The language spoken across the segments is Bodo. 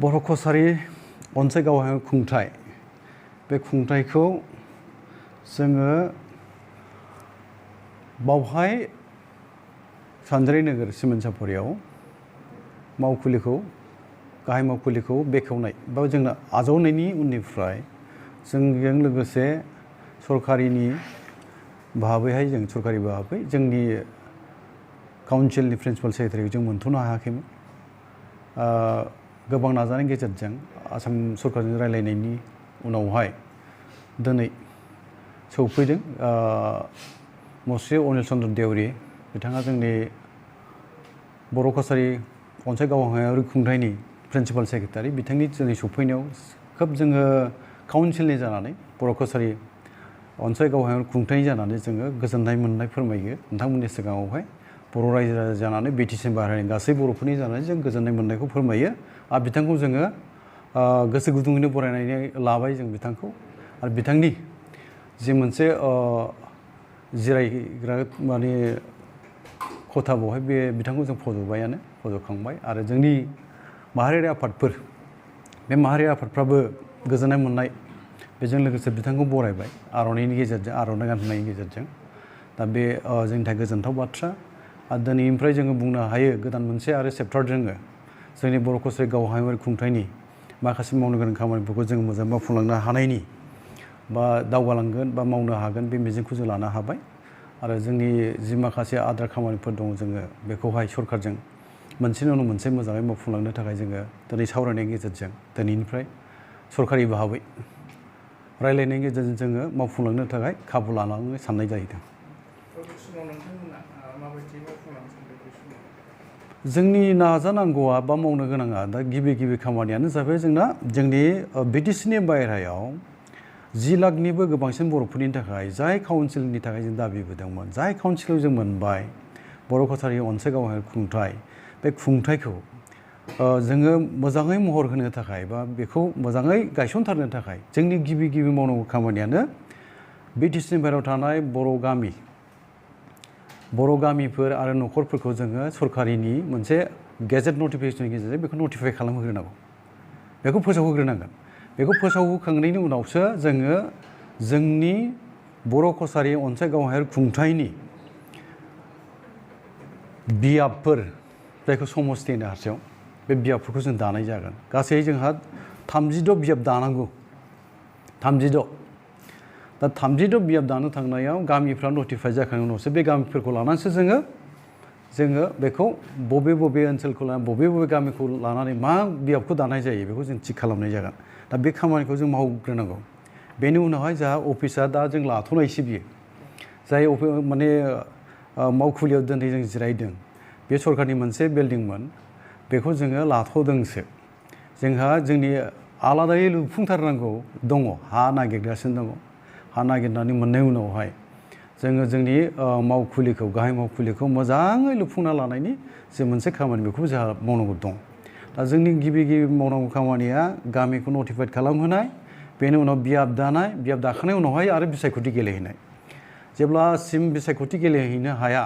बर' कसारि अनसाय गावहाय खुंथाय बे खुंथायखौ जोङो बावहाय सानजारि नोगोर सिमेन्ट सापरियाव मावखुलिखौ गाहाय मावखुलिखौ बेखेवनाय बा जोंना आजावनायनि उननिफ्राय जोंजों लोगोसे सरकारिनि भाबैहाय जों सरकारि भाबै जोंनि काउन्सिलनि प्रिन्सिपाल सेक्रेटारिखौ जों मोनथ'नो हायाखैमोन। गोबां नाजानायनि गेजेरजों आसाम सरकारजों रायलायनायनि उनावहाय दिनै सौफैदों मुस्रि अनिल चन्द्र देउरि बिथाङा जोंनि बर' कसारि अनसाय गावहायारि खुंथायनि प्रिन्सिपाल सेक्रेटारि बिथांनि दिनै सौफैनायाव खोब जोङो काउन्सिलनि जानानै बर' कसारि अनसाय गावहायारि खुंथायनि जानानै जोङो गोजोननाय मोननाय फोरमायो नोंथांमोननि सिगाङावहाय बर' रायजो राजा जानानै बिटिसि बाहेरानि गासै बर'फोरनि जानानै जों गोजोननाय मोननायखौ फोरमायो आरो बिथांखौ जोङो गोसो गुदुङैनो बरायनानै लाबाय जों बिथांखौ आरो बिथांनि जि मोनसे जिरायग्रा माने खथा बावहाय बे बिथांखौ जों फज'खांबाय आरो जोंनि माहारियारि आफादफोर बे माहारियारि आफादफ्राबो गोजोननाय मोननाय बेजों लोगोसे बिथांखौ बरायबाय आर'नाइनि गेजेरजों आर'नाइ गानहोनायनि गेजेरजों दा बे जोंनि थाखाय गोजोनथाव बाथ्रा आरो दिनैनिफ्राय जोङो बुंनो हायो गोदान मोनसे आरो चेप्टार जोङो जोंनि बर' कसारि गावहायारि खुंथायनि माखासे मावनो गोनां खामानिफोरखौ जों मोजां मावफुंलांनो हानायनि बा दावगालांगोन बा मावनो हागोन बे मिजिंखौ जों लानो हाबाय आरो जोंनि जि माखासे आद्रा खामानिफोर दङ जोङो बेखौहाय सरकारजों मोनसेनि उनाव मोनसे मोजाङै मावफुंलांनो थाखाय जोङो दिनै सावरायनायनि गेजेरजों दिनैनिफ्राय सरकारि भाबै रायलायनायनि गेजेरजों जोङो मावफुंलांनो थाखाय खाबु लानानै साननाय जाहैदों। जोंनि नाजानांगौआ बा मावनो गोनाङा दा गिबि खामानियानो जाबाय जोंना जोंनि बिटिसिनि बायह्रायाव 10 लाखनिबो गोबांसिन बर'फोरनि थाखाय जाय काउन्सिलनि थाखाय जों दाबि होदोंमोन जाय काउन्सिलाव जों मोनबाय बर' कसारि अनसाय गावहायारि खुंथाय बे खुंथायखौ जोङो मोजाङै महर होनो थाखाय बा बेखौ मोजाङै गायसनथारनो थाखाय जोंनि गिबि मावनांगौ खामानियानो बिटिसिनि बायह्रायाव थानाय बर' गामिफोर आरो न'खरफोरखौ जोङो सरकारिनि मोनसे गेजेट नटिफिकेसननि गेजेरजों बेखौ नटिफाइ खालामहोग्रोनांगौ बेखौ फोसावहोग्रोनांगोन बेखौ फोसावहोखांनायनि उनावसो जोङो जोंनि बर' कसारि अनसाय गावहायारि खुंथायनि बियाबफोर जायखौ समस्ति होनो हारसायाव बे बियाबफोरखौ जों दानाय जागोन गासै जोंहा 36 बियाब दानांगौ 36 दा 36 बियाब दानो थांनायाव गामिफ्रा नटिफाइ जाखांनायनि उनावसो बे गामिफोरखौ लानानैसो जोङो बेखौ बबे ओनसोलखौ लानानै बबे गामिखौ लानानै मा बियाबखौ दानाय जायो बेखौ जों थिग खालामनाय जागोन दा बे खामानिखौ जों मावग्रोनांगौ बेनि उनावहाय जोंहा अफिसा दा जों लाथ'नायसो बियो जाय माने मावखुलियाव दिनै जों जिरायदों बे सरकारनि मोनसे बिल्डिंमोन बेखौ जोङो लाथ'दोंसो जोंहा जोंनि आलादायै लुफुंथारनांगौ दङ हा नागिरगासिनो दङ हा नागिरनानै मोननाय उनावहाय जोङो जोंनि मावखुलिखौ गाहाय मावखुलिखौ मोजाङै लुफुंना लानायनि जे मोनसे खामानि बेखौबो जोंहा मावनांगौ दं दा जोंनि गिबि मावनांगौ खामानिया गामिखौ नटिफाइड खालामहोनाय बेनि उनाव बियाब दाखांनायनि उनावहाय आरो बिसायख'थि गेलेहैनाय जेब्लासिम बिसायख'थि गेलेहैनो हाया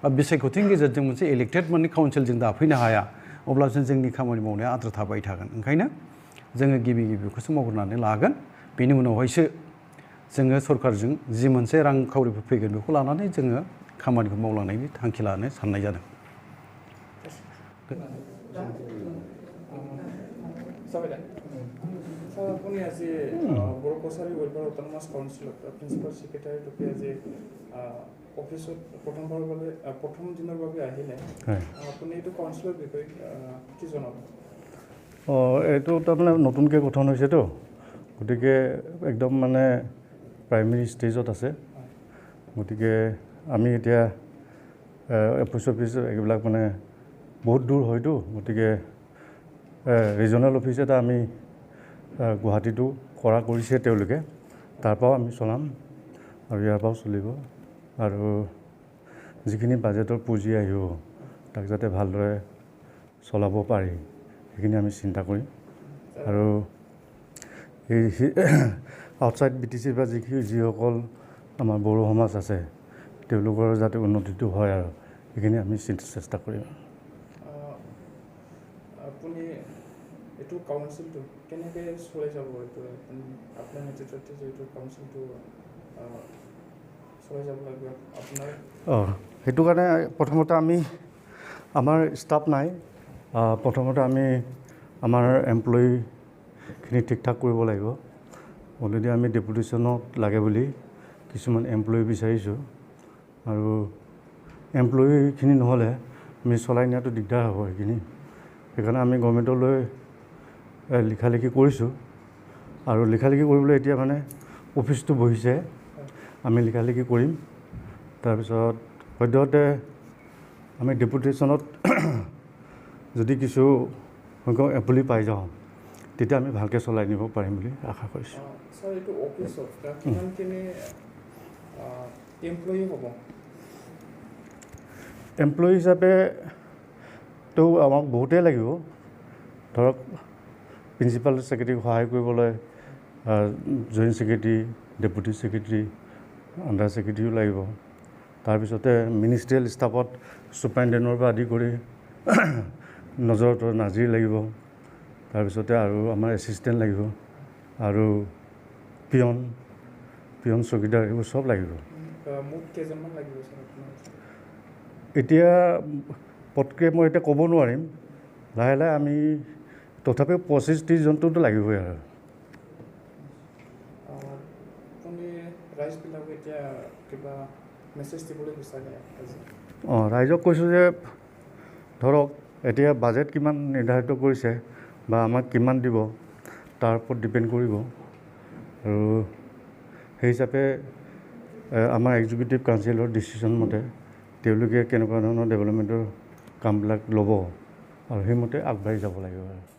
बा बिसायख'थिनि गेजेरजों मोनसे इलेक्टेड माने काउन्सिलजों दाफैनो हाया अब्लासो जोंनि खामानि मावनाया आद्रा थाबाय थागोन ओंखायनो जोङो गिबि बेखौसो मावग्रोनानै लागोन बेनि उनावहायसो जोङो सरकारजों जि मोनसे रांखावरिफोर फैगोन बेखौ लानानै जोङो खामानिखौ मावलांनायनि थांखि लानो साननाय जादों। আপুনি আজি बर' कसारि ৱেলফেয়াৰ অট'নমাছ কাউন্সিলত প্ৰিন্সিপাল ছেক্ৰেটাৰী ৰূপে আজি অফিচত প্ৰথম দিনৰ বাবে আহিলে আপুনি এইটো কাউন্সিলৰ বিষয়ে কি জনাব? এইটো তাৰমানে নতুনকৈ গঠন হৈছেতো গতিকে একদম মানে প্ৰাইমেৰী ষ্টেজত আছে গতিকে আমি এতিয়া অফিচ এইবিলাক মানে বহুত দূৰ হয়তো গতিকে ৰিজনেল অফিচ এটা আমি গুৱাহাটীটো কৰিছে তেওঁলোকে তাৰপৰাও আমি চলাম আৰু ইয়াৰ পৰাও চলিব আৰু যিখিনি বাজেটৰ পুঁজি আহিব তাক যাতে ভালদৰে চলাব পাৰি সেইখিনি আমি চিন্তা কৰিম আৰু এই আউটসাইড বিটিচিৰ পৰা যিসকল আমাৰ বড়ো সমাজ আছে তেওঁলোকৰ যাতে উন্নতিটো হয় আৰু সেইখিনি আমি চেষ্টা কৰিম। আপুনি এইটো কাউন্সিলটো কেনেকৈ চলাই যাব এইটো আপোনাৰ নেতৃত্বতে যিহেতু কাউন্সিলটো চলাই যাব লাগিব আপোনাৰ সেইটো কাৰণে প্ৰথমতে আমি আমাৰ ষ্টাফ নাই প্ৰথমতে আমি আমাৰ এমপ্লয়িখিনি ঠিক ঠাক কৰিব লাগিব অলৰেডি আমি ডেপুটেশ্যনত লাগে বুলি কিছুমান এমপ্লয়ি বিচাৰিছোঁ আৰু এমপ্লয়িখিনি নহ'লে আমি চলাই নিয়াটো দিগদাৰ হ'ব সেইকাৰণে আমি গভৰ্ণমেণ্টলৈ লিখালিখি কৰিছোঁ আৰু লিখালিখি কৰিবলৈ এতিয়া মানে অফিচটো বহিছে আমি লিখালিখি কৰিম তাৰপিছত সদ্যহতে আমি ডেপুটেশ্যনত যদি কিছু সংখ্যক এমপ্লয়ি পাই যাওঁ তেতিয়া আমি ভালকৈ চলাই নিব পাৰিম বুলি আশা কৰিছোঁ ছাৰ এইটো অফিচত কিমানখিনি এমপ্লয়ি হ'ব এমপ্লয়ি হিচাপেতো আমাক বহুতেই লাগিব ধৰক প্ৰিন্সিপাল ছেক্ৰেটাৰীক সহায় কৰিবলৈ joint secretary deputy secretary under ছেক্ৰেটাৰীও লাগিব তাৰপিছতে মিনিষ্ট্ৰিয়েল ষ্টাফত ছুপাৰিণ্টেণ্ডেণ্টৰ পৰা আদি কৰি নজৰত নাজিৰ লাগিব তাৰপিছতে আৰু আমাৰ এছিষ্টেণ্ট লাগিব আৰু পিয়ন চকীদাৰ এইবোৰ চব লাগিব মোক কেইজনমান লাগিব ছাৰ এতিয়া পটকৈ মই এতিয়া ক'ব নোৱাৰিম লাহে লাহে আমি তথাপিও 25-30 জনটোতো লাগিবই আৰু আপুনি ৰাইজবিলাকক এতিয়া কিবা মেছেজ দিবলৈ বিচাৰে ৰাইজক কৈছোঁ যে ধৰক এতিয়া বাজেট কিমান নিৰ্ধাৰিত কৰিছে বা আমাক কিমান দিব তাৰ ওপৰত ডিপেণ্ড কৰিব আৰু সেই হিচাপে আমাৰ এক্সিকিউটিভ কাউন্সিলৰ ডিচিশ্যন মতে তেওঁলোকে কেনেকুৱা ধৰণৰ ডেভেলপমেণ্টৰ কামবিলাক ল'ব আৰু সেইমতে আগবাঢ়ি যাব লাগিব আৰু